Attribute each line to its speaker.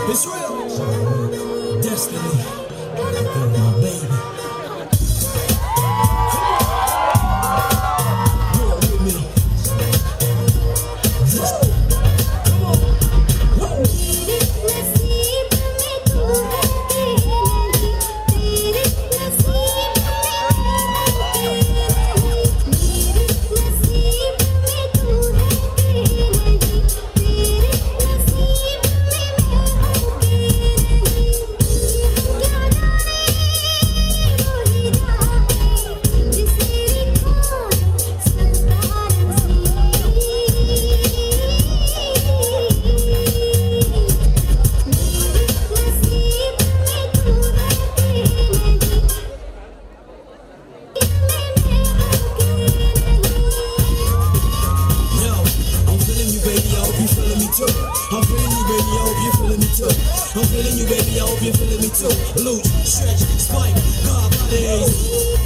Speaker 1: It's real. Destiny. My baby. Roll with me. Let's go. Come on. Whoa. I'm feeling you, baby, I hope you're feeling me too. I'm feeling you, baby, I hope you're feeling me too. Loose, stretch, spike, God bodies.